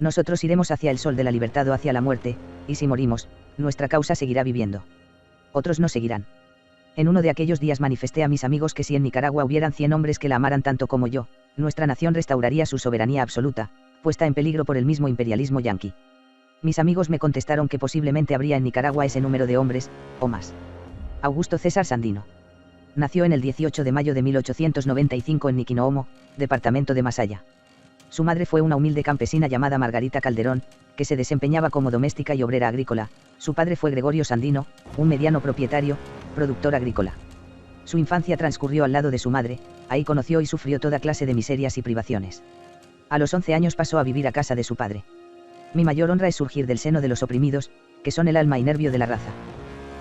Nosotros iremos hacia el sol de la libertad o hacia la muerte, y si morimos, nuestra causa seguirá viviendo. Otros no seguirán. En uno de aquellos días manifesté a mis amigos que si en Nicaragua hubieran 100 hombres que la amaran tanto como yo, nuestra nación restauraría su soberanía absoluta, puesta en peligro por el mismo imperialismo yanqui. Mis amigos me contestaron que posiblemente habría en Nicaragua ese número de hombres, o más. Augusto César Sandino. Nació en el 18 de mayo de 1895 en Niquinoomo, departamento de Masaya. Su madre fue una humilde campesina llamada Margarita Calderón, que se desempeñaba como doméstica y obrera agrícola. Su padre fue Gregorio Sandino, un mediano propietario, productor agrícola. Su infancia transcurrió al lado de su madre, ahí conoció y sufrió toda clase de miserias y privaciones. A los 11 años pasó a vivir a casa de su padre. Mi mayor honra es surgir del seno de los oprimidos, que son el alma y nervio de la raza.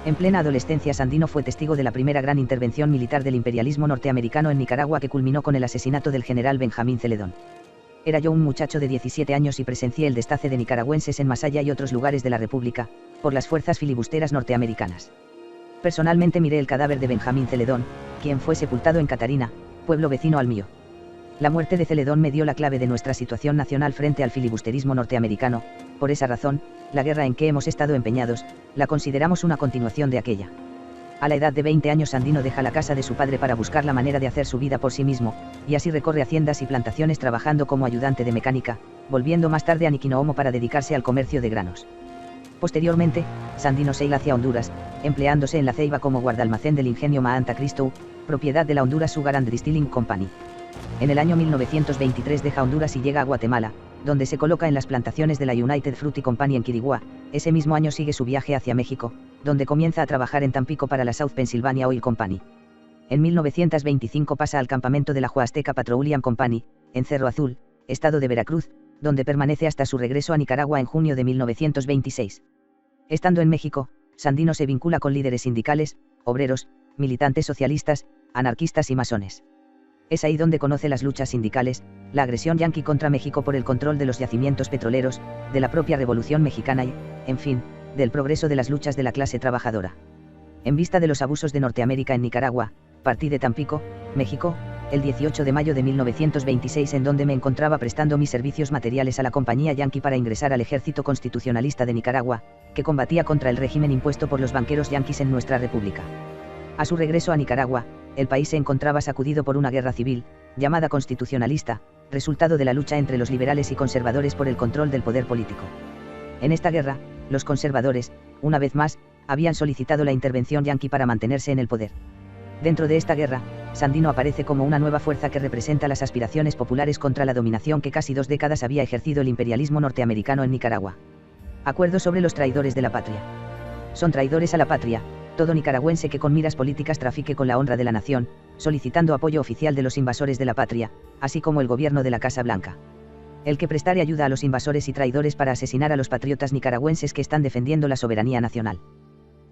En plena adolescencia Sandino fue testigo de la primera gran intervención militar del imperialismo norteamericano en Nicaragua que culminó con el asesinato del general Benjamín Celedón. Era yo un muchacho de 17 años y presencié el destace de nicaragüenses en Masaya y otros lugares de la República, por las fuerzas filibusteras norteamericanas. Personalmente miré el cadáver de Benjamín Celedón, quien fue sepultado en Catarina, pueblo vecino al mío. La muerte de Celedón me dio la clave de nuestra situación nacional frente al filibusterismo norteamericano. Por esa razón, la guerra en que hemos estado empeñados, la consideramos una continuación de aquella. A la edad de 20 años Sandino deja la casa de su padre para buscar la manera de hacer su vida por sí mismo, y así recorre haciendas y plantaciones trabajando como ayudante de mecánica, volviendo más tarde a Niquinoomo para dedicarse al comercio de granos. Posteriormente, Sandino se ila hacia Honduras, empleándose en la Ceiba como guardalmacén del ingenio Maanta Christou, propiedad de la Honduras Sugar and Distilling Company. En el año 1923 deja Honduras y llega a Guatemala, donde se coloca en las plantaciones de la United Fruit Company en Quiriguá. Ese mismo año sigue su viaje hacia México, donde comienza a trabajar en Tampico para la South Pennsylvania Oil Company. En 1925 pasa al campamento de la Huasteca Petroleum Company, en Cerro Azul, estado de Veracruz, donde permanece hasta su regreso a Nicaragua en junio de 1926. Estando en México, Sandino se vincula con líderes sindicales, obreros, militantes socialistas, anarquistas y masones. Es ahí donde conoce las luchas sindicales, la agresión yanqui contra México por el control de los yacimientos petroleros, de la propia Revolución Mexicana y, en fin, del progreso de las luchas de la clase trabajadora. En vista de los abusos de Norteamérica en Nicaragua, partí de Tampico, México, el 18 de mayo de 1926 en donde me encontraba prestando mis servicios materiales a la compañía yanqui para ingresar al Ejército Constitucionalista de Nicaragua, que combatía contra el régimen impuesto por los banqueros yanquis en nuestra república. A su regreso a Nicaragua, el país se encontraba sacudido por una guerra civil, llamada constitucionalista, resultado de la lucha entre los liberales y conservadores por el control del poder político. En esta guerra, los conservadores, una vez más, habían solicitado la intervención yanqui para mantenerse en el poder. Dentro de esta guerra, Sandino aparece como una nueva fuerza que representa las aspiraciones populares contra la dominación que casi 2 décadas había ejercido el imperialismo norteamericano en Nicaragua. Acuerdo sobre los traidores de la patria. Son traidores a la patria todo nicaragüense que con miras políticas trafique con la honra de la nación, solicitando apoyo oficial de los invasores de la patria, así como el gobierno de la Casa Blanca. El que prestare ayuda a los invasores y traidores para asesinar a los patriotas nicaragüenses que están defendiendo la soberanía nacional.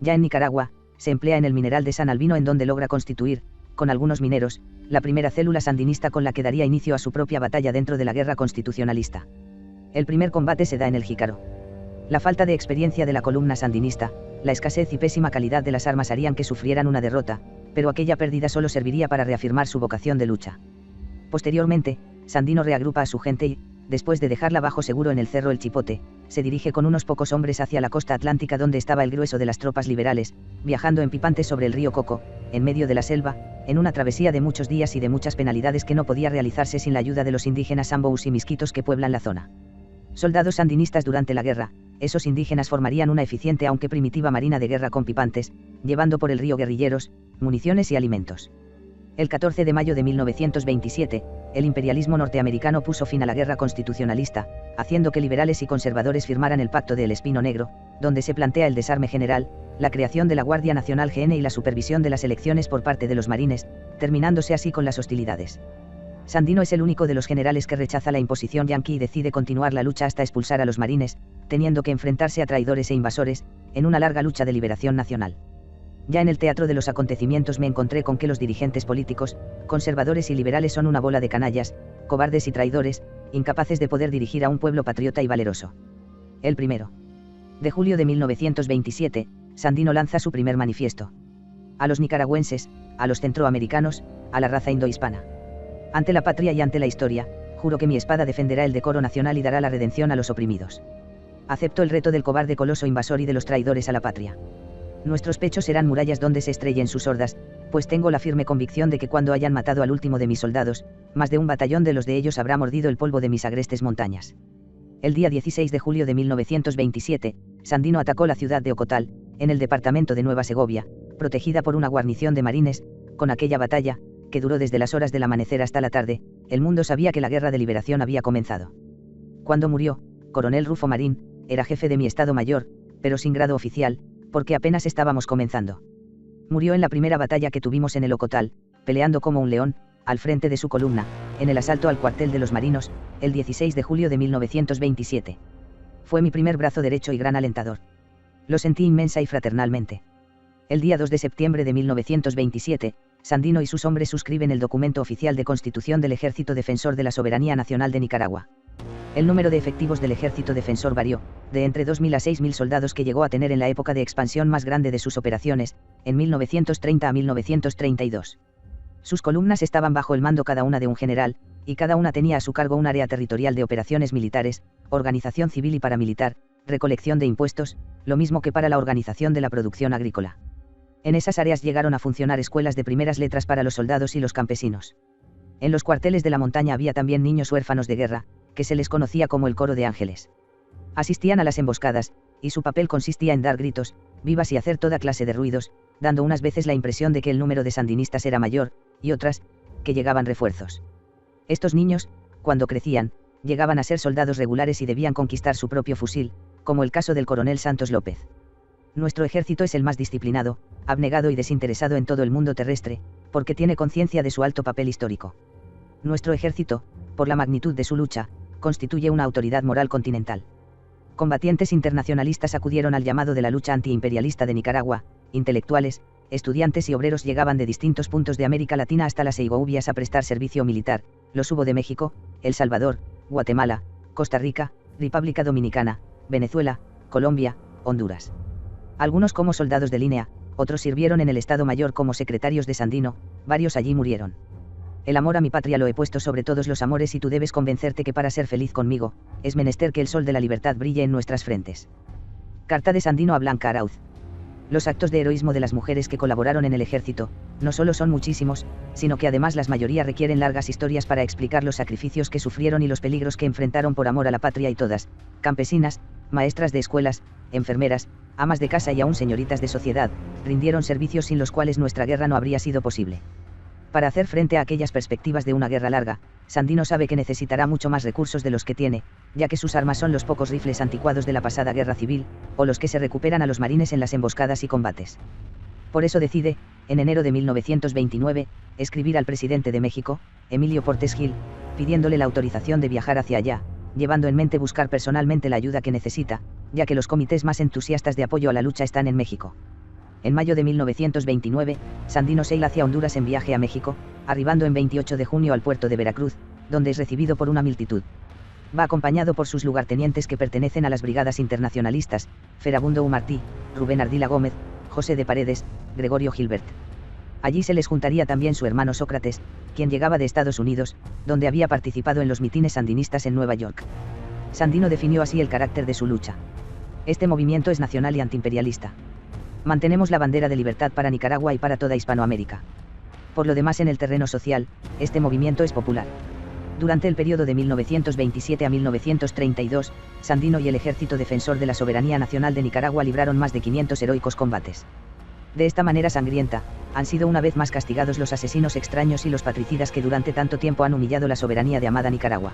Ya en Nicaragua, se emplea en el mineral de San Albino en donde logra constituir, con algunos mineros, la primera célula sandinista con la que daría inicio a su propia batalla dentro de la guerra constitucionalista. El primer combate se da en el Jícaro. La falta de experiencia de la columna sandinista, la escasez y pésima calidad de las armas harían que sufrieran una derrota, pero aquella pérdida solo serviría para reafirmar su vocación de lucha. Posteriormente, Sandino reagrupa a su gente y, después de dejarla bajo seguro en el cerro El Chipote, se dirige con unos pocos hombres hacia la costa atlántica donde estaba el grueso de las tropas liberales, viajando en pipantes sobre el río Coco, en medio de la selva, en una travesía de muchos días y de muchas penalidades que no podía realizarse sin la ayuda de los indígenas Sambous y Misquitos que pueblan la zona. Soldados sandinistas durante la guerra, esos indígenas formarían una eficiente aunque primitiva marina de guerra con pipantes, llevando por el río guerrilleros, municiones y alimentos. El 14 de mayo de 1927, el imperialismo norteamericano puso fin a la guerra constitucionalista, haciendo que liberales y conservadores firmaran el Pacto del Espino Negro, donde se plantea el desarme general, la creación de la Guardia Nacional GN y la supervisión de las elecciones por parte de los marines, terminándose así con las hostilidades. Sandino es el único de los generales que rechaza la imposición yanqui y decide continuar la lucha hasta expulsar a los marines, teniendo que enfrentarse a traidores e invasores, en una larga lucha de liberación nacional. Ya en el teatro de los acontecimientos me encontré con que los dirigentes políticos, conservadores y liberales son una bola de canallas, cobardes y traidores, incapaces de poder dirigir a un pueblo patriota y valeroso. El 1 de julio de 1927, Sandino lanza su primer manifiesto. A los nicaragüenses, a los centroamericanos, a la raza indohispana. Ante la patria y ante la historia, Juro que mi espada defenderá el decoro nacional y dará la redención a los oprimidos. Acepto el reto del cobarde coloso invasor y de los traidores a la patria. Nuestros pechos serán murallas donde se estrellen sus hordas, pues tengo la firme convicción de que cuando hayan matado al último de mis soldados, más de un batallón de los de ellos habrá mordido el polvo de mis agrestes montañas. El día 16 de julio de 1927, Sandino atacó la ciudad de Ocotal, en el departamento de Nueva Segovia, protegida por una guarnición de marines. Con aquella batalla, que duró desde las horas del amanecer hasta la tarde, el mundo sabía que la guerra de liberación había comenzado. Cuando murió, coronel Rufo Marín, era jefe de mi Estado Mayor, pero sin grado oficial, porque apenas estábamos comenzando. Murió en la primera batalla que tuvimos en el Ocotal, peleando como un león, al frente de su columna, en el asalto al cuartel de los marinos, el 16 de julio de 1927. Fue mi primer brazo derecho y gran alentador. Lo sentí inmensa y fraternalmente. El día 2 de septiembre de 1927, Sandino y sus hombres suscriben el documento oficial de constitución del Ejército Defensor de la Soberanía Nacional de Nicaragua. El número de efectivos del Ejército Defensor varió, de entre 2.000 a 6.000 soldados que llegó a tener en la época de expansión más grande de sus operaciones, en 1930 a 1932. Sus columnas estaban bajo el mando cada una de un general, y cada una tenía a su cargo un área territorial de operaciones militares, organización civil y paramilitar, recolección de impuestos, lo mismo que para la organización de la producción agrícola. En esas áreas llegaron a funcionar escuelas de primeras letras para los soldados y los campesinos. En los cuarteles de la montaña había también niños huérfanos de guerra, que se les conocía como el coro de ángeles. Asistían a las emboscadas, y su papel consistía en dar gritos, vivas y hacer toda clase de ruidos, dando unas veces la impresión de que el número de sandinistas era mayor, y otras, que llegaban refuerzos. Estos niños, cuando crecían, llegaban a ser soldados regulares y debían conquistar su propio fusil, como el caso del coronel Santos López. Nuestro ejército es el más disciplinado, abnegado y desinteresado en todo el mundo terrestre, porque tiene conciencia de su alto papel histórico. Nuestro ejército, por la magnitud de su lucha, constituye una autoridad moral continental. Combatientes internacionalistas acudieron al llamado de la lucha antiimperialista de Nicaragua, intelectuales, estudiantes y obreros llegaban de distintos puntos de América Latina hasta las Segovias a prestar servicio militar, los hubo de México, El Salvador, Guatemala, Costa Rica, República Dominicana, Venezuela, Colombia, Honduras. Algunos como soldados de línea, otros sirvieron en el Estado Mayor como secretarios de Sandino, varios allí murieron. El amor a mi patria lo he puesto sobre todos los amores y tú debes convencerte que para ser feliz conmigo, es menester que el sol de la libertad brille en nuestras frentes. Carta de Sandino a Blanca Arauz. Los actos de heroísmo de las mujeres que colaboraron en el ejército, no solo son muchísimos, sino que además la mayoría requieren largas historias para explicar los sacrificios que sufrieron y los peligros que enfrentaron por amor a la patria y todas, campesinas, maestras de escuelas, enfermeras, amas de casa y aún señoritas de sociedad, rindieron servicios sin los cuales nuestra guerra no habría sido posible. Para hacer frente a aquellas perspectivas de una guerra larga, Sandino sabe que necesitará mucho más recursos de los que tiene, ya que sus armas son los pocos rifles anticuados de la pasada guerra civil, o los que se recuperan a los marines en las emboscadas y combates. Por eso decide, en enero de 1929, escribir al presidente de México, Emilio Portes Gil, pidiéndole la autorización de viajar hacia allá, llevando en mente buscar personalmente la ayuda que necesita, ya que los comités más entusiastas de apoyo a la lucha están en México. En mayo de 1929, Sandino saila hacia Honduras en viaje a México, arribando en 28 de junio al puerto de Veracruz, donde es recibido por una multitud. Va acompañado por sus lugartenientes que pertenecen a las brigadas internacionalistas, Ferabundo U. Martí, Rubén Ardila Gómez, José de Paredes, Gregorio Gilbert. Allí se les juntaría también su hermano Sócrates, quien llegaba de Estados Unidos, donde había participado en los mitines sandinistas en Nueva York. Sandino definió así el carácter de su lucha. Este movimiento es nacional y antiimperialista. Mantenemos la bandera de libertad para Nicaragua y para toda Hispanoamérica. Por lo demás, en el terreno social, este movimiento es popular. Durante el periodo de 1927 a 1932, Sandino y el Ejército Defensor de la Soberanía Nacional de Nicaragua libraron más de 500 heroicos combates. De esta manera sangrienta, han sido una vez más castigados los asesinos extraños y los patricidas que durante tanto tiempo han humillado la soberanía de amada Nicaragua.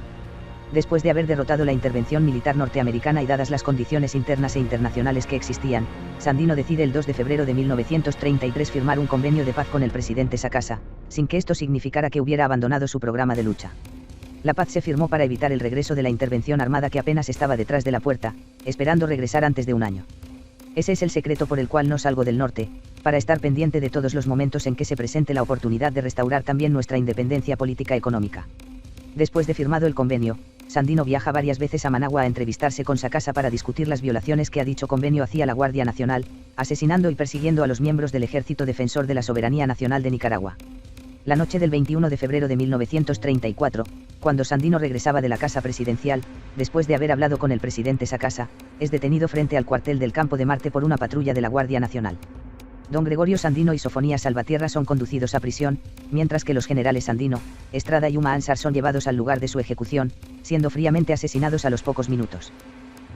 Después de haber derrotado la intervención militar norteamericana y dadas las condiciones internas e internacionales que existían, Sandino decide el 2 de febrero de 1933 firmar un convenio de paz con el presidente Sacasa, sin que esto significara que hubiera abandonado su programa de lucha. La paz se firmó para evitar el regreso de la intervención armada que apenas estaba detrás de la puerta, esperando regresar antes de un año. Ese es el secreto por el cual no salgo del norte, para estar pendiente de todos los momentos en que se presente la oportunidad de restaurar también nuestra independencia política económica. Después de firmado el convenio, Sandino viaja varias veces a Managua a entrevistarse con Sacasa para discutir las violaciones que a dicho convenio hacía la Guardia Nacional, asesinando y persiguiendo a los miembros del Ejército Defensor de la Soberanía Nacional de Nicaragua. La noche del 21 de febrero de 1934, Cuando Sandino regresaba de la casa presidencial, después de haber hablado con el presidente Sacasa, es detenido frente al cuartel del Campo de Marte por una patrulla de la Guardia Nacional. Don Gregorio Sandino y Sofonías Salvatierra son conducidos a prisión, mientras que los generales Sandino, Estrada y Uma Ansar son llevados al lugar de su ejecución, siendo fríamente asesinados a los pocos minutos.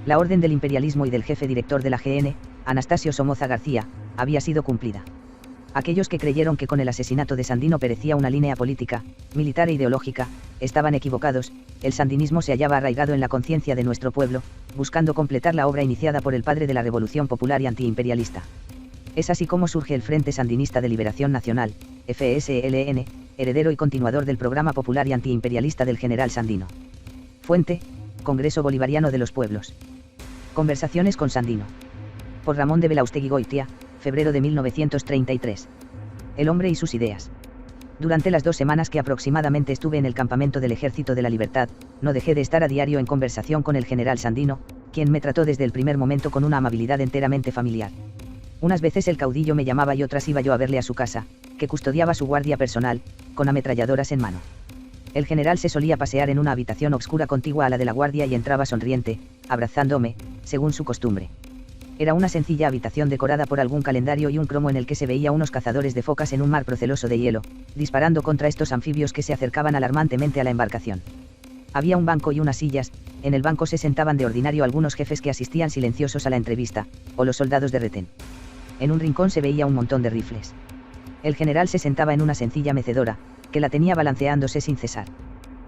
La orden del imperialismo y del jefe director de la GN, Anastasio Somoza García, había sido cumplida. Aquellos que creyeron que con el asesinato de Sandino perecía una línea política, militar e ideológica, estaban equivocados. El sandinismo se hallaba arraigado en la conciencia de nuestro pueblo, buscando completar la obra iniciada por el padre de la Revolución Popular y antiimperialista. Es así como surge el Frente Sandinista de Liberación Nacional, FSLN, heredero y continuador del programa popular y antiimperialista del general Sandino. Fuente: Congreso Bolivariano de los Pueblos. Conversaciones con Sandino. Por Ramón de Belaustegui Goitia, febrero de 1933. El hombre y sus ideas. Durante las 2 semanas que aproximadamente estuve en el campamento del Ejército de la Libertad, no dejé de estar a diario en conversación con el general Sandino, quien me trató desde el primer momento con una amabilidad enteramente familiar. Unas veces el caudillo me llamaba y otras iba yo a verle a su casa, que custodiaba su guardia personal, con ametralladoras en mano. El general se solía pasear en una habitación obscura contigua a la de la guardia y entraba sonriente, abrazándome, según su costumbre. Era una sencilla habitación decorada por algún calendario y un cromo en el que se veía unos cazadores de focas en un mar proceloso de hielo, disparando contra estos anfibios que se acercaban alarmantemente a la embarcación. Había un banco y unas sillas. En el banco se sentaban de ordinario algunos jefes que asistían silenciosos a la entrevista, o los soldados de retén. En un rincón se veía un montón de rifles. El general se sentaba en una sencilla mecedora, que la tenía balanceándose sin cesar.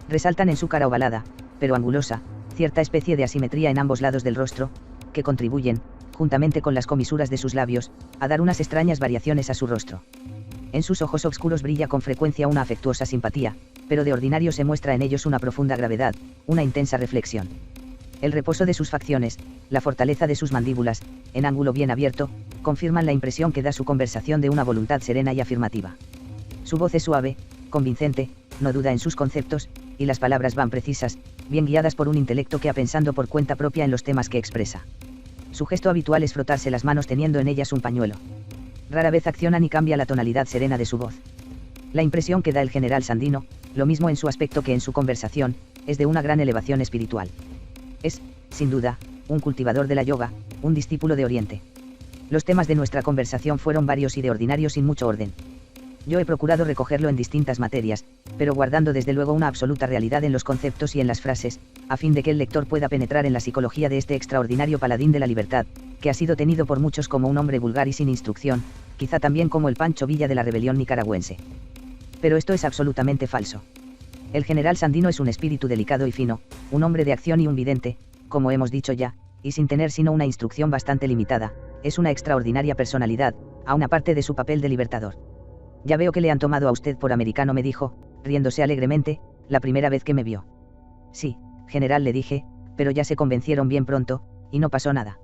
Resaltan en su cara ovalada, pero angulosa, cierta especie de asimetría en ambos lados del rostro, que contribuyen, juntamente con las comisuras de sus labios, a dar unas extrañas variaciones a su rostro. En sus ojos oscuros brilla con frecuencia una afectuosa simpatía, pero de ordinario se muestra en ellos una profunda gravedad, una intensa reflexión. El reposo de sus facciones, la fortaleza de sus mandíbulas, en ángulo bien abierto, confirman la impresión que da su conversación de una voluntad serena y afirmativa. Su voz es suave, convincente, no duda en sus conceptos, y las palabras van precisas, bien guiadas por un intelecto que ha pensando por cuenta propia en los temas que expresa. Su gesto habitual es frotarse las manos teniendo en ellas un pañuelo. Rara vez acciona ni cambia la tonalidad serena de su voz. La impresión que da el general Sandino, lo mismo en su aspecto que en su conversación, es de una gran elevación espiritual. Es, sin duda, un cultivador de la yoga, un discípulo de Oriente. Los temas de nuestra conversación fueron varios y de ordinario sin mucho orden. Yo he procurado recogerlo en distintas materias, pero guardando desde luego una absoluta realidad en los conceptos y en las frases, a fin de que el lector pueda penetrar en la psicología de este extraordinario paladín de la libertad, que ha sido tenido por muchos como un hombre vulgar y sin instrucción, quizá también como el Pancho Villa de la rebelión nicaragüense. Pero esto es absolutamente falso. El general Sandino es un espíritu delicado y fino, un hombre de acción y un vidente, como hemos dicho ya, y sin tener sino una instrucción bastante limitada, es una extraordinaria personalidad, aun aparte de su papel de libertador. Ya veo que le han tomado a usted por americano, me dijo, riéndose alegremente, la primera vez que me vio. Sí, general, le dije, pero ya se convencieron bien pronto, y no pasó nada.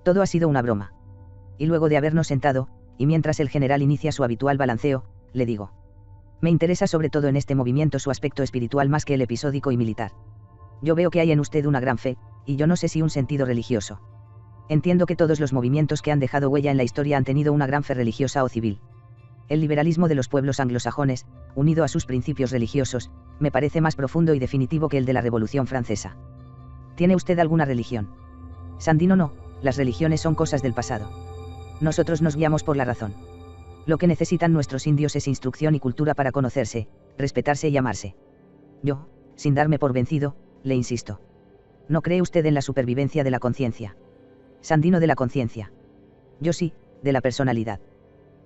Todo ha sido una broma. Y luego de habernos sentado, y mientras el general inicia su habitual balanceo, le digo: me interesa sobre todo en este movimiento su aspecto espiritual más que el episódico y militar. Yo veo que hay en usted una gran fe, y yo no sé si un sentido religioso. Entiendo que todos los movimientos que han dejado huella en la historia han tenido una gran fe religiosa o civil. El liberalismo de los pueblos anglosajones, unido a sus principios religiosos, me parece más profundo y definitivo que el de la Revolución Francesa. ¿Tiene usted alguna religión? Sandino: no, las religiones son cosas del pasado. Nosotros nos guiamos por la razón. Lo que necesitan nuestros indios es instrucción y cultura para conocerse, respetarse y amarse. Yo, sin darme por vencido, le insisto. ¿No cree usted en la supervivencia de la conciencia? Sandino: de la conciencia. Yo sí, de la personalidad.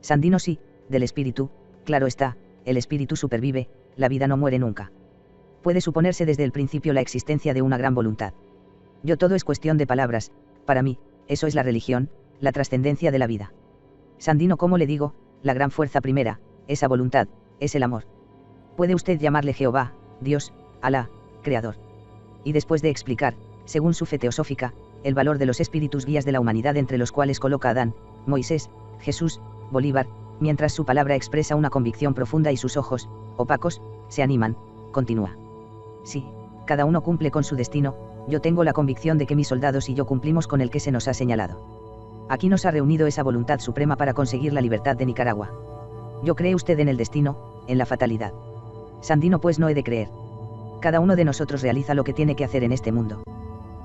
Sandino: sí, del espíritu, claro está, el espíritu supervive, la vida no muere nunca. Puede suponerse desde el principio la existencia de una gran voluntad. Yo: todo es cuestión de palabras, para mí, eso es la religión, la trascendencia de la vida. Sandino: ¿cómo le digo? La gran fuerza primera, esa voluntad, es el amor. Puede usted llamarle Jehová, Dios, Alá, Creador. Y después de explicar, según su fe teosófica, el valor de los espíritus guías de la humanidad, entre los cuales coloca a Adán, Moisés, Jesús, Bolívar, mientras su palabra expresa una convicción profunda y sus ojos, opacos, se animan, continúa. Sí, cada uno cumple con su destino, yo tengo la convicción de que mis soldados y yo cumplimos con el que se nos ha señalado. Aquí nos ha reunido esa voluntad suprema para conseguir la libertad de Nicaragua. ¿Yo cree usted en el destino, en la fatalidad? Sandino: pues no he de creer. Cada uno de nosotros realiza lo que tiene que hacer en este mundo.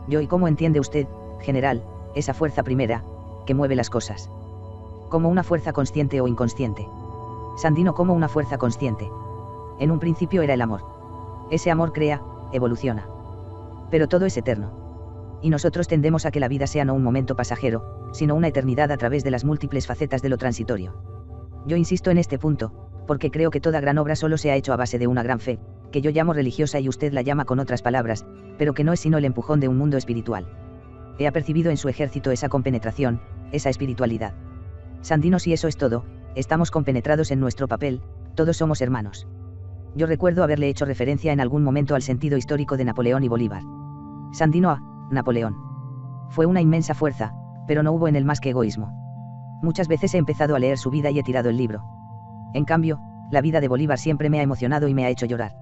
Yo, ¿y cómo entiende usted, general, esa fuerza primera, que mueve las cosas? ¿Como una fuerza consciente o inconsciente? Sandino, como una fuerza consciente. En un principio era el amor. Ese amor crea, evoluciona. Pero todo es eterno. Y nosotros tendemos a que la vida sea no un momento pasajero, sino una eternidad a través de las múltiples facetas de lo transitorio. Yo insisto en este punto, porque creo que toda gran obra solo se ha hecho a base de una gran fe, que yo llamo religiosa y usted la llama con otras palabras, pero que no es sino el empujón de un mundo espiritual. He apercibido en su ejército esa compenetración, esa espiritualidad. Sandino, si eso es todo, estamos compenetrados en nuestro papel, todos somos hermanos. Yo recuerdo haberle hecho referencia en algún momento al sentido histórico de Napoleón y Bolívar. Sandino a Napoleón. Fue una inmensa fuerza, pero no hubo en él más que egoísmo. Muchas veces he empezado a leer su vida y he tirado el libro. En cambio, la vida de Bolívar siempre me ha emocionado y me ha hecho llorar.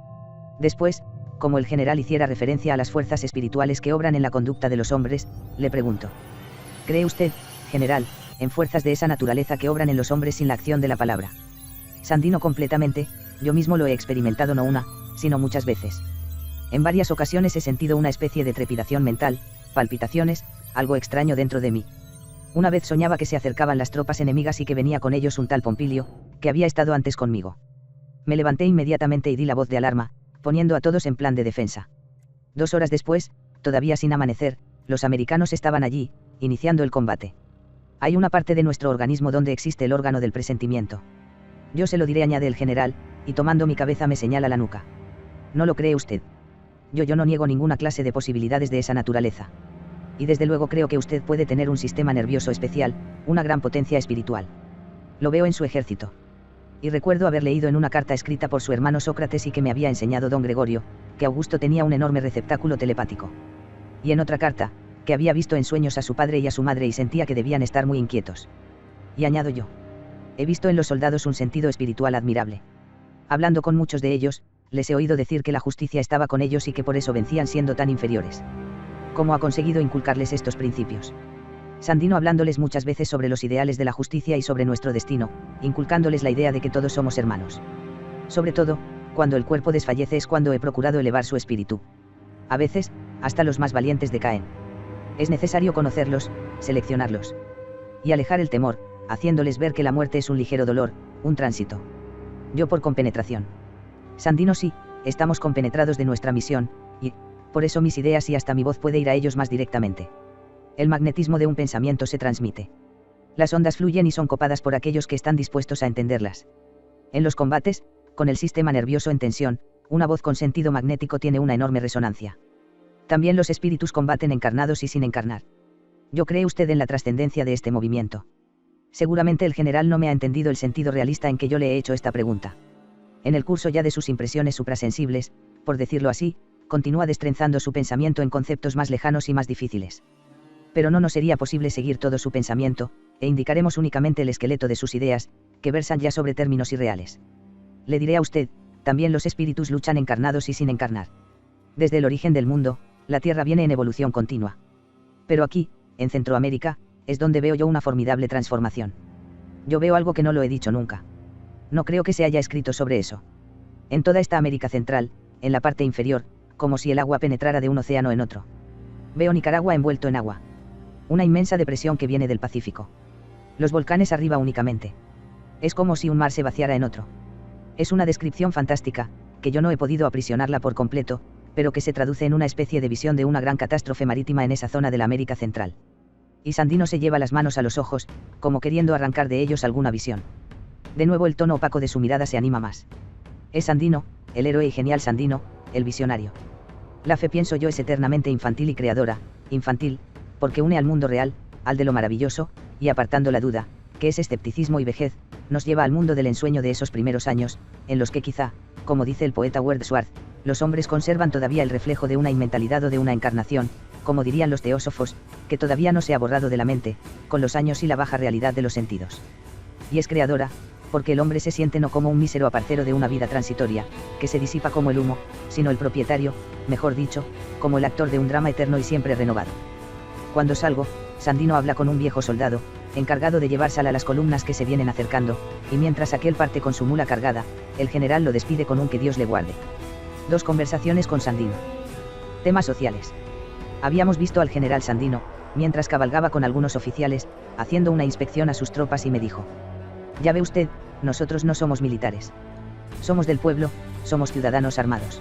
Después, como el general hiciera referencia a las fuerzas espirituales que obran en la conducta de los hombres, le pregunto: ¿cree usted, general, en fuerzas de esa naturaleza que obran en los hombres sin la acción de la palabra? Sandino, completamente. Yo mismo lo he experimentado no una, sino muchas veces. En varias ocasiones he sentido una especie de trepidación mental, palpitaciones, algo extraño dentro de mí. Una vez soñaba que se acercaban las tropas enemigas y que venía con ellos un tal Pompilio, que había estado antes conmigo. Me levanté inmediatamente y di la voz de alarma, poniendo a todos en plan de defensa. 2 horas después, todavía sin amanecer, los americanos estaban allí, iniciando el combate. Hay una parte de nuestro organismo donde existe el órgano del presentimiento. Yo se lo diré, añade el general, y tomando mi cabeza me señala la nuca. ¿No lo cree usted? Yo no niego ninguna clase de posibilidades de esa naturaleza. Y desde luego creo que usted puede tener un sistema nervioso especial, una gran potencia espiritual. Lo veo en su ejército. Y recuerdo haber leído en una carta escrita por su hermano Sócrates y que me había enseñado don Gregorio, que Augusto tenía un enorme receptáculo telepático. Y en otra carta, que había visto en sueños a su padre y a su madre y sentía que debían estar muy inquietos. Y añado yo: he visto en los soldados un sentido espiritual admirable. Hablando con muchos de ellos, les he oído decir que la justicia estaba con ellos y que por eso vencían siendo tan inferiores. ¿Cómo ha conseguido inculcarles estos principios? Sandino, hablándoles muchas veces sobre los ideales de la justicia y sobre nuestro destino, inculcándoles la idea de que todos somos hermanos. Sobre todo, cuando el cuerpo desfallece es cuando he procurado elevar su espíritu. A veces, hasta los más valientes decaen. Es necesario conocerlos, seleccionarlos. Y alejar el temor, haciéndoles ver que la muerte es un ligero dolor, un tránsito. Yo por compenetración. Sandino, sí, estamos compenetrados de nuestra misión, y, por eso mis ideas y hasta mi voz puede ir a ellos más directamente. El magnetismo de un pensamiento se transmite. Las ondas fluyen y son copadas por aquellos que están dispuestos a entenderlas. En los combates, con el sistema nervioso en tensión, una voz con sentido magnético tiene una enorme resonancia. También los espíritus combaten encarnados y sin encarnar. ¿Yo cree usted en la trascendencia de este movimiento? Seguramente el general no me ha entendido el sentido realista en que yo le he hecho esta pregunta. En el curso ya de sus impresiones suprasensibles, por decirlo así, continúa destrenzando su pensamiento en conceptos más lejanos y más difíciles. Pero no nos sería posible seguir todo su pensamiento, e indicaremos únicamente el esqueleto de sus ideas, que versan ya sobre términos irreales. Le diré a usted, también los espíritus luchan encarnados y sin encarnar. Desde el origen del mundo, la Tierra viene en evolución continua. Pero aquí, en Centroamérica, es donde veo yo una formidable transformación. Yo veo algo que no lo he dicho nunca. No creo que se haya escrito sobre eso. En toda esta América Central, en la parte inferior, como si el agua penetrara de un océano en otro. Veo Nicaragua envuelto en agua. Una inmensa depresión que viene del Pacífico. Los volcanes arriba únicamente. Es como si un mar se vaciara en otro. Es una descripción fantástica, que yo no he podido aprisionarla por completo, pero que se traduce en una especie de visión de una gran catástrofe marítima en esa zona de la América Central. Y Sandino se lleva las manos a los ojos, como queriendo arrancar de ellos alguna visión. De nuevo el tono opaco de su mirada se anima más. Es Sandino, el héroe y genial Sandino, el visionario. La fe, pienso yo, es eternamente infantil y creadora, infantil, porque une al mundo real, al de lo maravilloso, y apartando la duda, que es escepticismo y vejez, nos lleva al mundo del ensueño de esos primeros años, en los que quizá, como dice el poeta Wordsworth, los hombres conservan todavía el reflejo de una inmentalidad o de una encarnación, como dirían los teósofos, que todavía no se ha borrado de la mente, con los años y la baja realidad de los sentidos. Y es creadora, porque el hombre se siente no como un mísero aparcero de una vida transitoria, que se disipa como el humo, sino el propietario, mejor dicho, como el actor de un drama eterno y siempre renovado. Cuando salgo, Sandino habla con un viejo soldado, encargado de llevar sal a las columnas que se vienen acercando, y mientras aquel parte con su mula cargada, el general lo despide con un que Dios le guarde. 2 conversaciones con Sandino. Temas sociales. Habíamos visto al general Sandino, mientras cabalgaba con algunos oficiales, haciendo una inspección a sus tropas y me dijo: ya ve usted, nosotros no somos militares. Somos del pueblo, somos ciudadanos armados.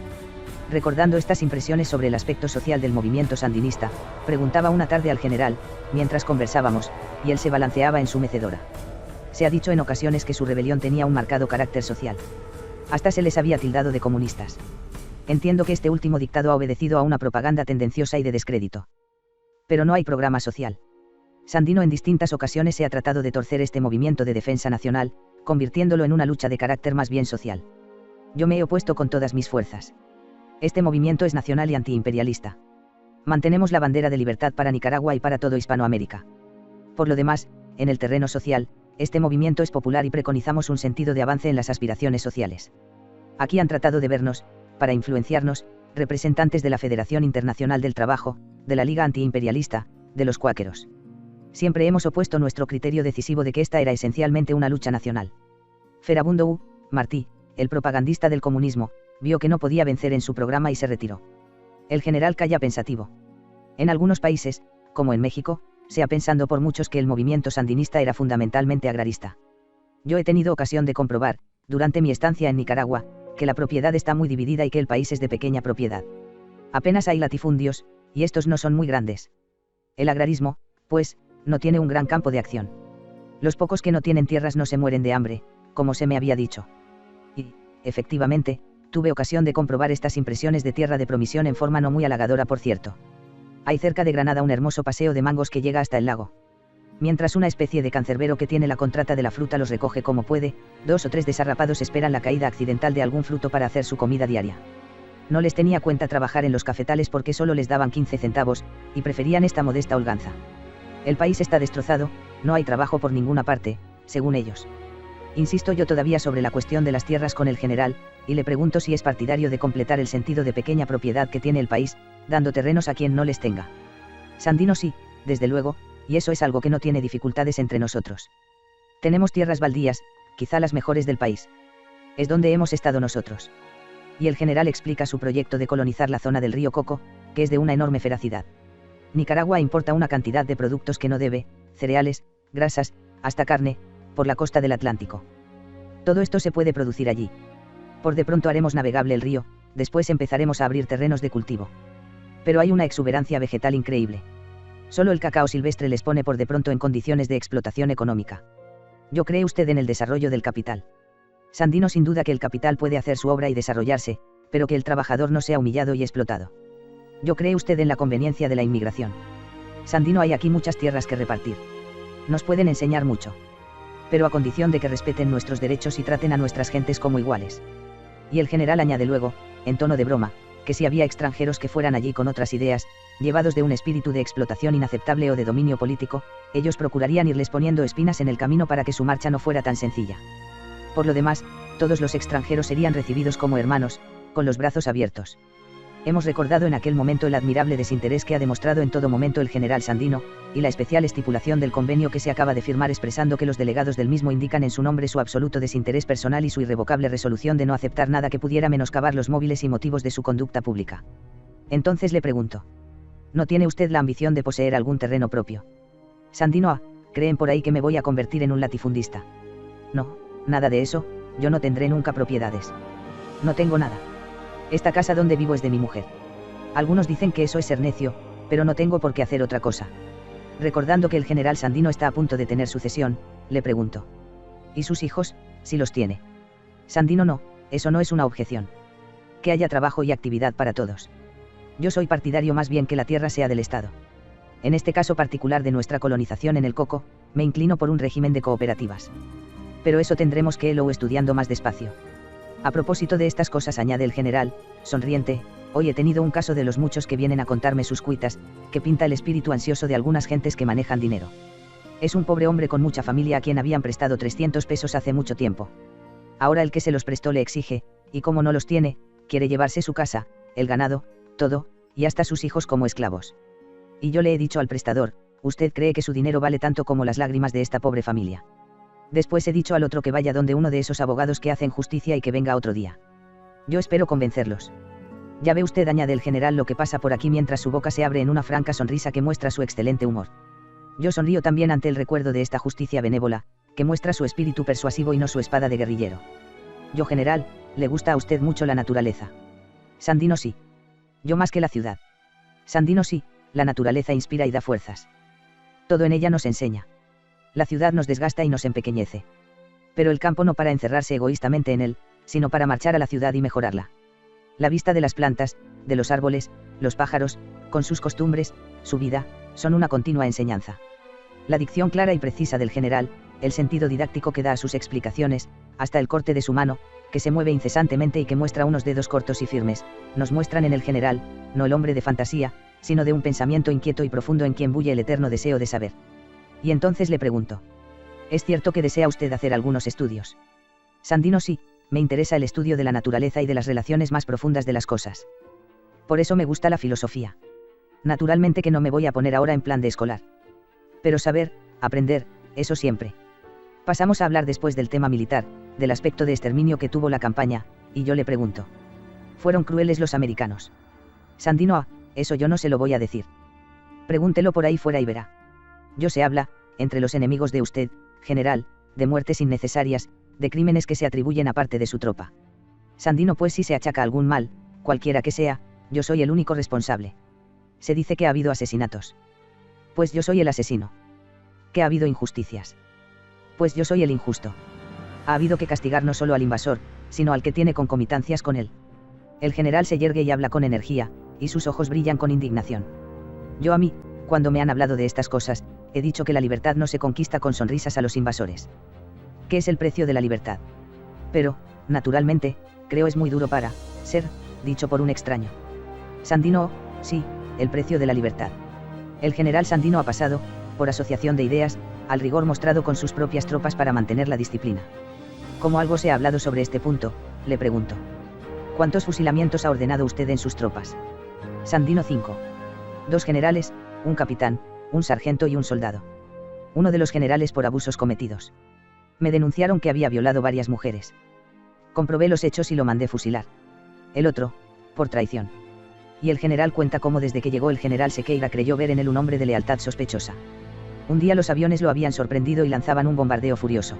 Recordando estas impresiones sobre el aspecto social del movimiento sandinista, preguntaba una tarde al general, mientras conversábamos, y él se balanceaba en su mecedora. Se ha dicho en ocasiones que su rebelión tenía un marcado carácter social. Hasta se les había tildado de comunistas. Entiendo que este último dictado ha obedecido a una propaganda tendenciosa y de descrédito. Pero no hay programa social. Sandino en distintas ocasiones se ha tratado de torcer este movimiento de defensa nacional, convirtiéndolo en una lucha de carácter más bien social. Yo me he opuesto con todas mis fuerzas. Este movimiento es nacional y antiimperialista. Mantenemos la bandera de libertad para Nicaragua y para todo Hispanoamérica. Por lo demás, en el terreno social, este movimiento es popular y preconizamos un sentido de avance en las aspiraciones sociales. Aquí han tratado de vernos, para influenciarnos, representantes de la Federación Internacional del Trabajo, de la Liga Antiimperialista, de los cuáqueros. Siempre hemos opuesto nuestro criterio decisivo de que esta era esencialmente una lucha nacional. Ferabundo U. Martí, el propagandista del comunismo, vio que no podía vencer en su programa y se retiró. El general calla pensativo. En algunos países, como en México, se ha pensado por muchos que el movimiento sandinista era fundamentalmente agrarista. Yo he tenido ocasión de comprobar, durante mi estancia en Nicaragua, que la propiedad está muy dividida y que el país es de pequeña propiedad. Apenas hay latifundios, y estos no son muy grandes. El agrarismo, pues, no tiene un gran campo de acción. Los pocos que no tienen tierras no se mueren de hambre, como se me había dicho. Y, efectivamente, tuve ocasión de comprobar estas impresiones de tierra de promisión en forma no muy halagadora, por cierto. Hay cerca de Granada un hermoso paseo de mangos que llega hasta el lago. Mientras una especie de cancerbero que tiene la contrata de la fruta los recoge como puede, 2 o 3 desarrapados esperan la caída accidental de algún fruto para hacer su comida diaria. No les tenía cuenta trabajar en los cafetales porque solo les daban 15 centavos, y preferían esta modesta holganza. El país está destrozado, no hay trabajo por ninguna parte, según ellos. Insisto yo todavía sobre la cuestión de las tierras con el general, y le pregunto si es partidario de completar el sentido de pequeña propiedad que tiene el país, dando terrenos a quien no les tenga. Sandino sí, desde luego, y eso es algo que no tiene dificultades entre nosotros. Tenemos tierras baldías, quizá las mejores del país. Es donde hemos estado nosotros. Y el general explica su proyecto de colonizar la zona del río Coco, que es de una enorme feracidad. Nicaragua importa una cantidad de productos que no debe, cereales, grasas, hasta carne, por la costa del Atlántico. Todo esto se puede producir allí. Por de pronto haremos navegable el río, después empezaremos a abrir terrenos de cultivo. Pero hay una exuberancia vegetal increíble. Solo el cacao silvestre les pone por de pronto en condiciones de explotación económica. ¿Yo cree usted en el desarrollo del capital? Sandino sin duda que el capital puede hacer su obra y desarrollarse, pero que el trabajador no sea humillado y explotado. ¿Yo cree usted en la conveniencia de la inmigración? Sandino, hay aquí muchas tierras que repartir. Nos pueden enseñar mucho. Pero a condición de que respeten nuestros derechos y traten a nuestras gentes como iguales. Y el general añade luego, en tono de broma, que si había extranjeros que fueran allí con otras ideas, llevados de un espíritu de explotación inaceptable o de dominio político, ellos procurarían irles poniendo espinas en el camino para que su marcha no fuera tan sencilla. Por lo demás, todos los extranjeros serían recibidos como hermanos, con los brazos abiertos. Hemos recordado en aquel momento el admirable desinterés que ha demostrado en todo momento el general Sandino, y la especial estipulación del convenio que se acaba de firmar expresando que los delegados del mismo indican en su nombre su absoluto desinterés personal y su irrevocable resolución de no aceptar nada que pudiera menoscabar los móviles y motivos de su conducta pública. Entonces le pregunto: ¿no tiene usted la ambición de poseer algún terreno propio? Sandino A. ¿Creen por ahí que me voy a convertir en un latifundista? No, nada de eso, yo no tendré nunca propiedades. No tengo nada. Esta casa donde vivo es de mi mujer. Algunos dicen que eso es ser necio, pero no tengo por qué hacer otra cosa. Recordando que el general Sandino está a punto de tener sucesión, le pregunto: ¿y sus hijos, si los tiene? Sandino: no, eso no es una objeción. Que haya trabajo y actividad para todos. Yo soy partidario más bien que la tierra sea del Estado. En este caso particular de nuestra colonización en el Coco, me inclino por un régimen de cooperativas. Pero eso tendremos que irlo estudiando más despacio. A propósito de estas cosas, añade el general, sonriente, hoy he tenido un caso de los muchos que vienen a contarme sus cuitas, que pinta el espíritu ansioso de algunas gentes que manejan dinero. Es un pobre hombre con mucha familia a quien habían prestado 300 pesos hace mucho tiempo. Ahora el que se los prestó le exige, y como no los tiene, quiere llevarse su casa, el ganado, todo, y hasta sus hijos como esclavos. Y yo le he dicho al prestador: ¿usted cree que su dinero vale tanto como las lágrimas de esta pobre familia? Después he dicho al otro que vaya donde uno de esos abogados que hacen justicia y que venga otro día. Yo espero convencerlos. Ya ve usted, añade el general, lo que pasa por aquí mientras su boca se abre en una franca sonrisa que muestra su excelente humor. Yo sonrío también ante el recuerdo de esta justicia benévola, que muestra su espíritu persuasivo y no su espada de guerrillero. Yo, general, le gusta a usted mucho la naturaleza. Sandino, sí. Yo más que la ciudad. Sandino, sí, la naturaleza inspira y da fuerzas. Todo en ella nos enseña. La ciudad nos desgasta y nos empequeñece. Pero el campo no para encerrarse egoístamente en él, sino para marchar a la ciudad y mejorarla. La vista de las plantas, de los árboles, los pájaros, con sus costumbres, su vida, son una continua enseñanza. La dicción clara y precisa del general, el sentido didáctico que da a sus explicaciones, hasta el corte de su mano, que se mueve incesantemente y que muestra unos dedos cortos y firmes, nos muestran en el general, no el hombre de fantasía, sino de un pensamiento inquieto y profundo en quien bulle el eterno deseo de saber. Y entonces le pregunto: ¿es cierto que desea usted hacer algunos estudios? Sandino, sí, me interesa el estudio de la naturaleza y de las relaciones más profundas de las cosas. Por eso me gusta la filosofía. Naturalmente que no me voy a poner ahora en plan de escolar. Pero saber, aprender, eso siempre. Pasamos a hablar después del tema militar, del aspecto de exterminio que tuvo la campaña, y yo le pregunto: ¿fueron crueles los americanos? Sandino: ah, eso yo no se lo voy a decir. Pregúntelo por ahí fuera y verá. Yo se habla, entre los enemigos de usted, general, de muertes innecesarias, de crímenes que se atribuyen a parte de su tropa. Sandino: pues si se achaca algún mal, cualquiera que sea, yo soy el único responsable. Se dice que ha habido asesinatos. Pues yo soy el asesino. ¿Que ha habido injusticias? Pues yo soy el injusto. Ha habido que castigar no solo al invasor, sino al que tiene concomitancias con él. El general se yergue y habla con energía, y sus ojos brillan con indignación. Yo, a mí, cuando me han hablado de estas cosas, he dicho que la libertad no se conquista con sonrisas a los invasores. ¿Qué es el precio de la libertad? Pero, naturalmente, creo es muy duro para ser dicho por un extraño. Sandino: sí, el precio de la libertad. El general Sandino ha pasado, por asociación de ideas, al rigor mostrado con sus propias tropas para mantener la disciplina. Como algo se ha hablado sobre este punto, le pregunto: ¿cuántos fusilamientos ha ordenado usted en sus tropas? Sandino: 5. 2 generales, un capitán, un sargento y un soldado. Uno de los generales por abusos cometidos. Me denunciaron que había violado varias mujeres. Comprobé los hechos y lo mandé fusilar. El otro, por traición. Y el general cuenta cómo desde que llegó el general Sequeira creyó ver en él un hombre de lealtad sospechosa. Un día los aviones lo habían sorprendido y lanzaban un bombardeo furioso.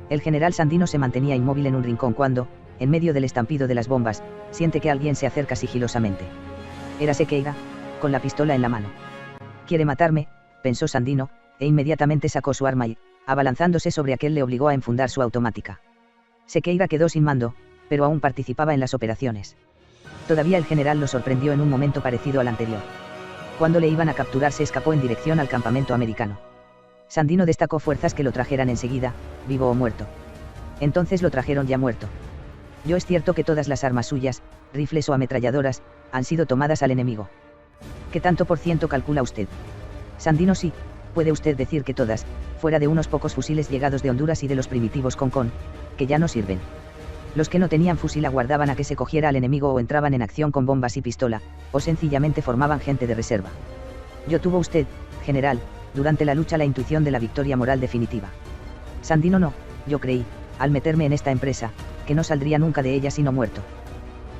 El general Sandino se mantenía inmóvil en un rincón cuando, en medio del estampido de las bombas, siente que alguien se acerca sigilosamente. Era Sequeira, con la pistola en la mano. Quiere matarme, pensó Sandino, e inmediatamente sacó su arma y, abalanzándose sobre aquel, le obligó a enfundar su automática. Sequeira quedó sin mando, pero aún participaba en las operaciones. Todavía el general lo sorprendió en un momento parecido al anterior. Cuando le iban a capturar se escapó en dirección al campamento americano. Sandino destacó fuerzas que lo trajeran enseguida, vivo o muerto. Entonces lo trajeron ya muerto. Yo: es cierto que todas las armas suyas, rifles o ametralladoras, han sido tomadas al enemigo. ¿Qué tanto por ciento calcula usted? Sandino: sí, puede usted decir que todas, fuera de unos pocos fusiles llegados de Honduras y de los primitivos Concon, que ya no sirven. Los que no tenían fusil aguardaban a que se cogiera al enemigo o entraban en acción con bombas y pistola, o sencillamente formaban gente de reserva. Yo: tuvo usted, general, durante la lucha la intuición de la victoria moral definitiva. Sandino: no, yo creí, al meterme en esta empresa, que no saldría nunca de ella sino muerto.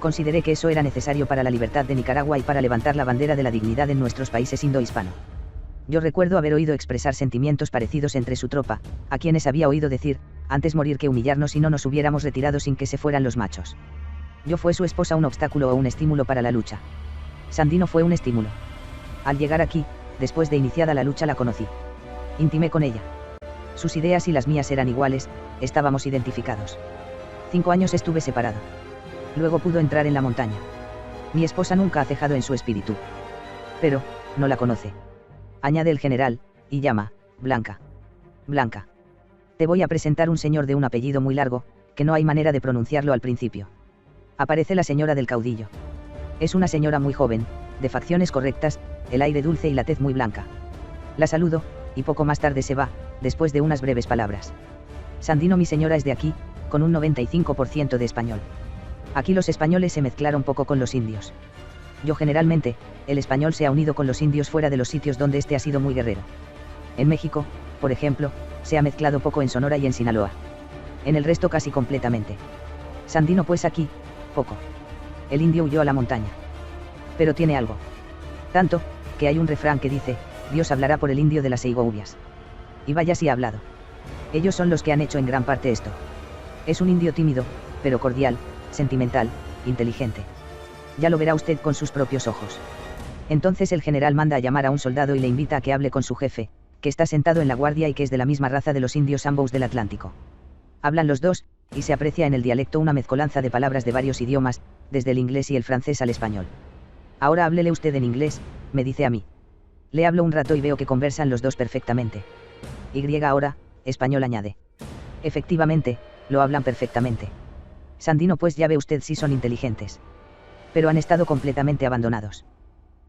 Consideré que eso era necesario para la libertad de Nicaragua y para levantar la bandera de la dignidad en nuestros países indo-hispano. Yo recuerdo haber oído expresar sentimientos parecidos entre su tropa, a quienes había oído decir: antes morir que humillarnos si no nos hubiéramos retirado sin que se fueran los machos. Yo: ¿fue su esposa un obstáculo o un estímulo para la lucha? Sandino: fue un estímulo. Al llegar aquí, después de iniciada la lucha, la conocí. Intimé con ella. Sus ideas y las mías eran iguales, estábamos identificados. 5 años estuve separado. Luego pudo entrar en la montaña. Mi esposa nunca ha cejado en su espíritu. Pero, no la conoce. Añade el general, y llama: Blanca. Blanca. Te voy a presentar un señor de un apellido muy largo, que no hay manera de pronunciarlo al principio. Aparece la señora del caudillo. Es una señora muy joven, de facciones correctas, el aire dulce y la tez muy blanca. La saludo, y poco más tarde se va, después de unas breves palabras. Sandino: mi señora es de aquí, con un 95% de español. Aquí los españoles se mezclaron poco con los indios. Yo: generalmente, el español se ha unido con los indios fuera de los sitios donde este ha sido muy guerrero. En México, por ejemplo, se ha mezclado poco en Sonora y en Sinaloa. En el resto casi completamente. Sandino: pues aquí, poco. El indio huyó a la montaña. Pero tiene algo. Tanto, que hay un refrán que dice, Dios hablará por el indio de las Segovia. Y vaya si ha hablado. Ellos son los que han hecho en gran parte esto. Es un indio tímido, pero cordial, sentimental, inteligente. Ya lo verá usted con sus propios ojos. Entonces el general manda a llamar a un soldado y le invita a que hable con su jefe, que está sentado en la guardia y que es de la misma raza de los indios Ambos del Atlántico. Hablan los dos, y se aprecia en el dialecto una mezcolanza de palabras de varios idiomas, desde el inglés y el francés al español. Ahora háblele usted en inglés, me dice a mí. Le hablo un rato y veo que conversan los dos perfectamente. Y ahora, español añade. Efectivamente, lo hablan perfectamente. Sandino, pues ya ve usted si son inteligentes. Pero han estado completamente abandonados.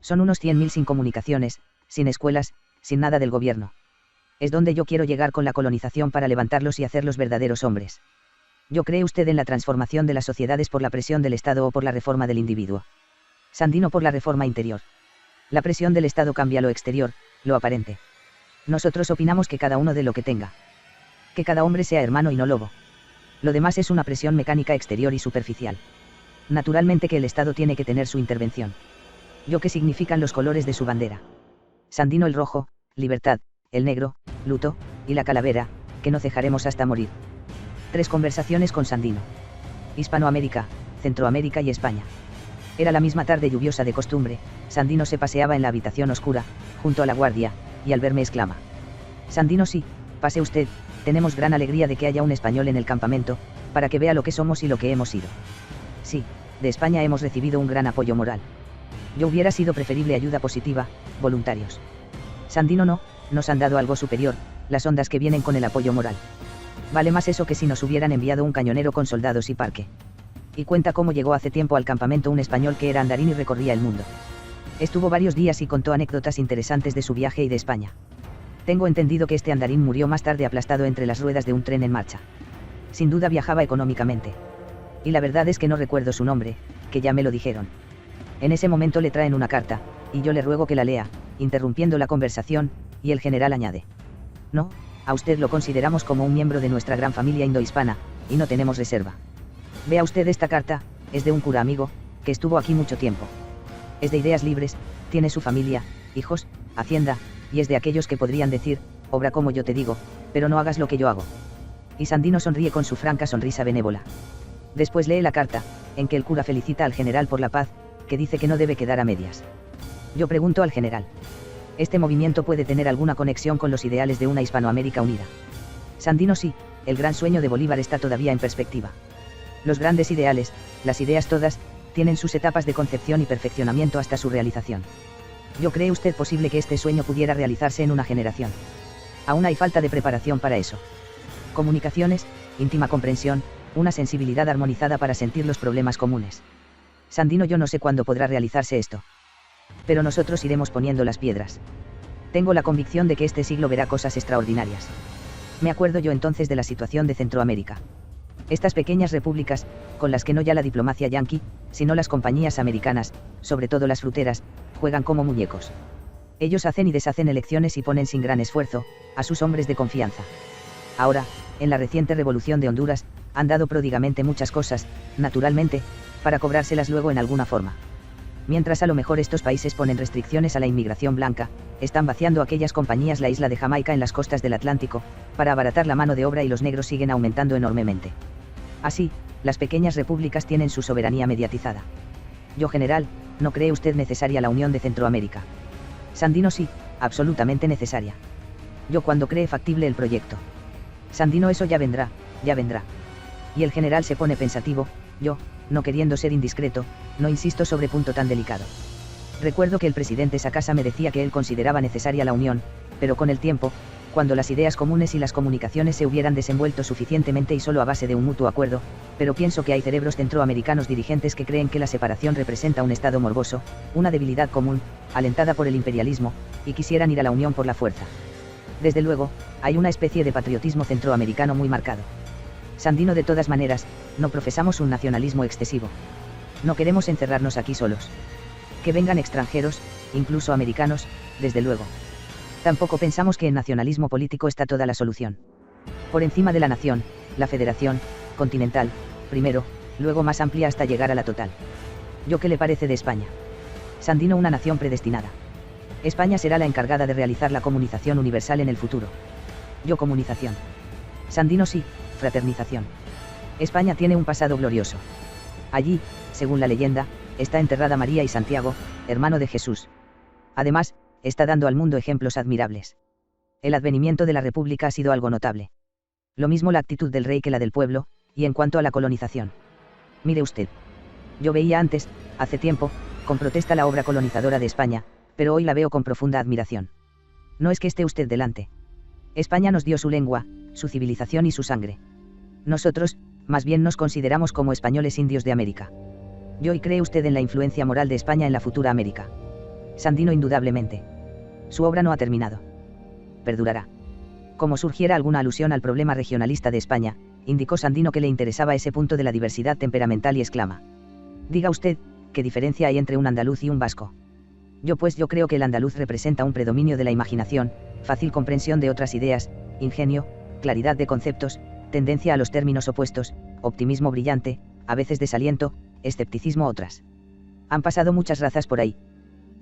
Son unos 100.000 sin comunicaciones, sin escuelas, sin nada del gobierno. Es donde yo quiero llegar con la colonización para levantarlos y hacerlos verdaderos hombres. ¿Yo cree usted en la transformación de las sociedades por la presión del Estado o por la reforma del individuo? Sandino, por la reforma interior. La presión del Estado cambia lo exterior, lo aparente. Nosotros opinamos que cada uno dé lo que tenga. Que cada hombre sea hermano y no lobo. Lo demás es una presión mecánica exterior y superficial. Naturalmente que el Estado tiene que tener su intervención. ¿Yo qué significan los colores de su bandera? Sandino, el rojo, libertad, el negro, luto, y la calavera, que no cejaremos hasta morir. 3 conversaciones con Sandino. Hispanoamérica, Centroamérica y España. Era la misma tarde lluviosa de costumbre. Sandino se paseaba en la habitación oscura, junto a la guardia, y al verme exclama. Sandino, sí, pase usted, tenemos gran alegría de que haya un español en el campamento, para que vea lo que somos y lo que hemos sido. Sí, de España hemos recibido un gran apoyo moral. Yo hubiera sido preferible ayuda positiva, voluntarios. Sandino, no, nos han dado algo superior, las ondas que vienen con el apoyo moral. Vale más eso que si nos hubieran enviado un cañonero con soldados y parque. Y cuenta cómo llegó hace tiempo al campamento un español que era andarín y recorría el mundo. Estuvo varios días y contó anécdotas interesantes de su viaje y de España. Tengo entendido que este andarín murió más tarde aplastado entre las ruedas de un tren en marcha. Sin duda viajaba económicamente. Y la verdad es que no recuerdo su nombre, que ya me lo dijeron. En ese momento le traen una carta, y yo le ruego que la lea, interrumpiendo la conversación, y el general añade. No, a usted lo consideramos como un miembro de nuestra gran familia indohispana, y no tenemos reserva. Vea usted esta carta, es de un cura amigo, que estuvo aquí mucho tiempo. Es de ideas libres, tiene su familia, hijos, hacienda, y es de aquellos que podrían decir, obra como yo te digo, pero no hagas lo que yo hago. Y Sandino sonríe con su franca sonrisa benévola. Después lee la carta, en que el cura felicita al general por la paz, que dice que no debe quedar a medias. Yo pregunto al general. ¿Este movimiento puede tener alguna conexión con los ideales de una Hispanoamérica unida? Sandino, sí, el gran sueño de Bolívar está todavía en perspectiva. Los grandes ideales, las ideas todas, tienen sus etapas de concepción y perfeccionamiento hasta su realización. ¿Yo cree usted posible que este sueño pudiera realizarse en una generación? Aún hay falta de preparación para eso. Comunicaciones, íntima comprensión, una sensibilidad armonizada para sentir los problemas comunes. Sandino, yo no sé cuándo podrá realizarse esto. Pero nosotros iremos poniendo las piedras. Tengo la convicción de que este siglo verá cosas extraordinarias. Me acuerdo yo entonces de la situación de Centroamérica. Estas pequeñas repúblicas, con las que no ya la diplomacia yanqui, sino las compañías americanas, sobre todo las fruteras, juegan como muñecos. Ellos hacen y deshacen elecciones y ponen sin gran esfuerzo a sus hombres de confianza. Ahora, en la reciente revolución de Honduras, han dado pródigamente muchas cosas, naturalmente, para cobrárselas luego en alguna forma. Mientras a lo mejor estos países ponen restricciones a la inmigración blanca, están vaciando aquellas compañías la isla de Jamaica en las costas del Atlántico, para abaratar la mano de obra y los negros siguen aumentando enormemente. Así, las pequeñas repúblicas tienen su soberanía mediatizada. Yo, general, ¿no cree usted necesaria la unión de Centroamérica? Sandino, sí, absolutamente necesaria. Yo, cuando cree factible el proyecto. Sandino, eso ya vendrá, ya vendrá. Y el general se pone pensativo. Yo, no queriendo ser indiscreto, no insisto sobre punto tan delicado. Recuerdo que el presidente Sacasa me decía que él consideraba necesaria la unión, pero con el tiempo, cuando las ideas comunes y las comunicaciones se hubieran desenvuelto suficientemente y solo a base de un mutuo acuerdo, pero pienso que hay cerebros centroamericanos dirigentes que creen que la separación representa un estado morboso, una debilidad común, alentada por el imperialismo, y quisieran ir a la unión por la fuerza. Desde luego, hay una especie de patriotismo centroamericano muy marcado. Sandino, de todas maneras, no profesamos un nacionalismo excesivo. No queremos encerrarnos aquí solos. Que vengan extranjeros, incluso americanos, desde luego. Tampoco pensamos que en nacionalismo político está toda la solución. Por encima de la nación, la federación, continental, primero, luego más amplia hasta llegar a la total. ¿Yo qué le parece de España? Sandino, una nación predestinada. España será la encargada de realizar la comunización universal en el futuro. Yo, comunización. Sandino, sí, fraternización. España tiene un pasado glorioso. Allí, según la leyenda, está enterrada María y Santiago, hermano de Jesús. Además, está dando al mundo ejemplos admirables. El advenimiento de la República ha sido algo notable. Lo mismo la actitud del rey que la del pueblo, y en cuanto a la colonización. Mire usted. Yo veía antes, hace tiempo, con protesta la obra colonizadora de España, pero hoy la veo con profunda admiración. No es que esté usted delante. España nos dio su lengua, su civilización y su sangre. Nosotros, más bien nos consideramos como españoles indios de América. ¿Y cree usted en la influencia moral de España en la futura América? Sandino, indudablemente. Su obra no ha terminado. Perdurará. Como surgiera alguna alusión al problema regionalista de España, indicó Sandino que le interesaba ese punto de la diversidad temperamental y exclama: diga usted, ¿qué diferencia hay entre un andaluz y un vasco? Yo creo que el andaluz representa un predominio de la imaginación, fácil comprensión de otras ideas, ingenio, claridad de conceptos, tendencia a los términos opuestos, optimismo brillante, a veces desaliento, escepticismo otras. Han pasado muchas razas por ahí.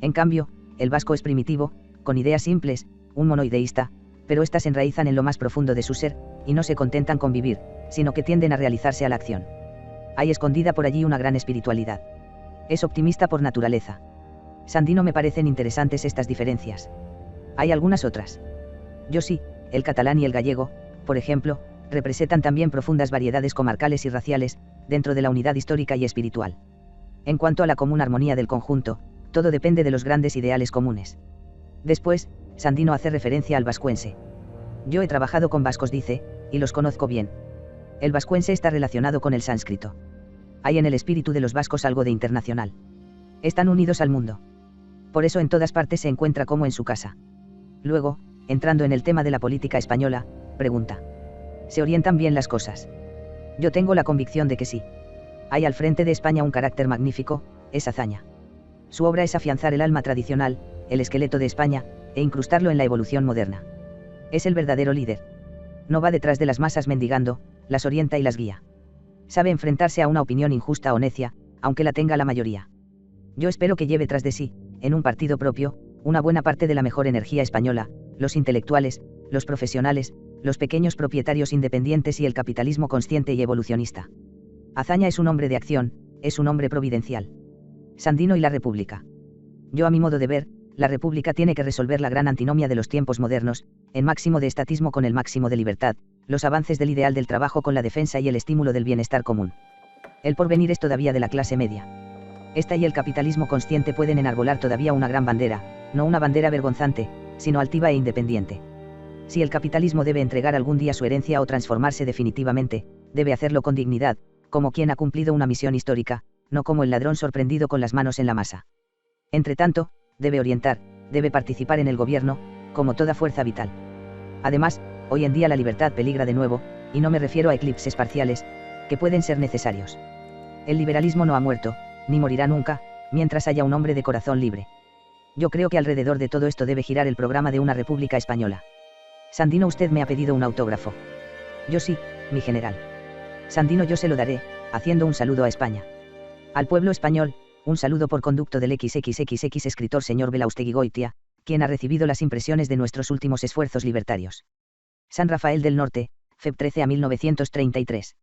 En cambio, el vasco es primitivo, con ideas simples, un monoideísta, pero estas se enraizan en lo más profundo de su ser, y no se contentan con vivir, sino que tienden a realizarse a la acción. Hay escondida por allí una gran espiritualidad. Es optimista por naturaleza. Sandino, me parecen interesantes estas diferencias. Hay algunas otras. Yo sí, el catalán y el gallego, por ejemplo, representan también profundas variedades comarcales y raciales, dentro de la unidad histórica y espiritual. En cuanto a la común armonía del conjunto, todo depende de los grandes ideales comunes. Después, Sandino hace referencia al vascuense. Yo he trabajado con vascos, dice, y los conozco bien. El vascuense está relacionado con el sánscrito. Hay en el espíritu de los vascos algo de internacional. Están unidos al mundo. Por eso en todas partes se encuentra como en su casa. Luego, entrando en el tema de la política española, pregunta: ¿se orientan bien las cosas? Yo tengo la convicción de que sí. Hay al frente de España un carácter magnífico, es hazaña. Su obra es afianzar el alma tradicional, el esqueleto de España, e incrustarlo en la evolución moderna. Es el verdadero líder. No va detrás de las masas mendigando, las orienta y las guía. Sabe enfrentarse a una opinión injusta o necia, aunque la tenga la mayoría. Yo espero que lleve tras de sí, en un partido propio, una buena parte de la mejor energía española, los intelectuales, los profesionales, los pequeños propietarios independientes y el capitalismo consciente y evolucionista. Azaña es un hombre de acción, es un hombre providencial. Sandino y la República. Yo, a mi modo de ver, la República tiene que resolver la gran antinomia de los tiempos modernos, en máximo de estatismo con el máximo de libertad, los avances del ideal del trabajo con la defensa y el estímulo del bienestar común. El porvenir es todavía de la clase media. Esta y el capitalismo consciente pueden enarbolar todavía una gran bandera, no una bandera vergonzante, sino altiva e independiente. Si el capitalismo debe entregar algún día su herencia o transformarse definitivamente, debe hacerlo con dignidad, como quien ha cumplido una misión histórica, no como el ladrón sorprendido con las manos en la masa. Entretanto, debe orientar, debe participar en el gobierno, como toda fuerza vital. Además, hoy en día la libertad peligra de nuevo, y no me refiero a eclipses parciales, que pueden ser necesarios. El liberalismo no ha muerto, ni morirá nunca, mientras haya un hombre de corazón libre. Yo creo que alrededor de todo esto debe girar el programa de una república española. Sandino, usted me ha pedido un autógrafo. Yo sí, mi general. Sandino, yo se lo daré, haciendo un saludo a España. Al pueblo español, un saludo por conducto del XXXX escritor señor Belaustegui Goitia, quien ha recibido las impresiones de nuestros últimos esfuerzos libertarios. San Rafael del Norte, Feb 13 a 1933.